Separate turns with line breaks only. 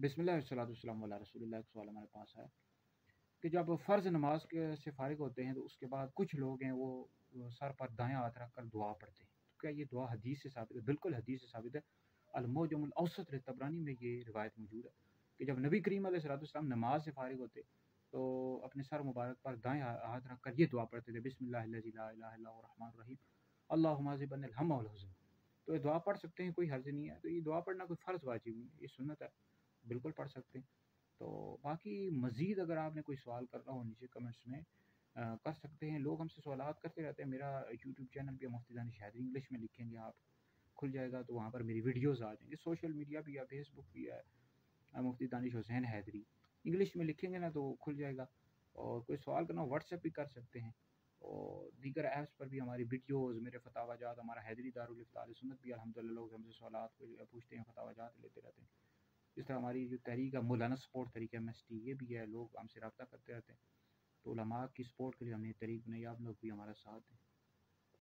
بسم اللہ والصلاۃ والسلام علی رسول اللہ۔ ایک سوال ہمارے پاس ہے کہ جب فرض نماز سے فارغ ہوتے ہیں تو اس کے بعد کچھ لوگ ہیں وہ سر پر دایاں ہاتھ رکھ کر دعا پڑھتے ہیں، تو کیا یہ دعا حدیث سے ثابت ہے؟ بالکل حدیث سے ثابت ہے۔ المعجم الاوسط طبرانی میں یہ روایت موجود ہے کہ جب نبی کریم علیہ الصلوۃ والسلام نماز سے فارغ ہوتے تو اپنے سر مبارک پر دایاں ہاتھ رکھ کر یہ دعا پڑھتے تھے، بسم اللہ الذی لا الہ الا هو الرحمن الرحیم اللہم ذھب عنا الہم والحزن۔ تو یہ دعا پڑھ سکتے ہیں، کوئی حرج نہیں ہے۔ تو یہ دعا پڑھنا کوئی فرض واجب نہیں ہے، یہ سنت ہے، بالکل پڑھ سکتے ہیں۔ تو باقی مزید اگر آپ نے کوئی سوال کرنا ہو نیچے کمنٹس میں کر سکتے ہیں۔ لوگ ہم سے سوالات کرتے رہتے ہیں۔ میرا یوٹیوب چینل بھی مفتی دانش حیدری انگلش میں لکھیں گے آپ، کھل جائے گا، تو وہاں پر میری ویڈیوز آ جائیں گے۔ سوشل میڈیا بھی ہے، فیس بک بھی ہے، مفتی دانش حسین حیدری انگلش میں لکھیں گے نا تو کھل جائے گا۔ اور کوئی سوال کرنا واٹس ایپ بھی کر سکتے ہیں، اور دیگر ایپس پر بھی ہماری ویڈیوز، میرے فتاوی جات، ہمارا حیدری دارالفتاء اہل سنت بھی الحمدللہ لوگ ہم سے سوالات پوچھتے ہیں، فتاوی جات لیتے رہتے ہیں۔ اس طرح ہماری جو تحریک ہے مولانا سپورٹ تحریک MST، یہ بھی ہے، لوگ ہم سے رابطہ کرتے رہتے ہیں۔ تو علماء کی سپورٹ کے لیے ہم نے تحریک بنائی، آپ لوگ بھی ہمارا ساتھ دیں۔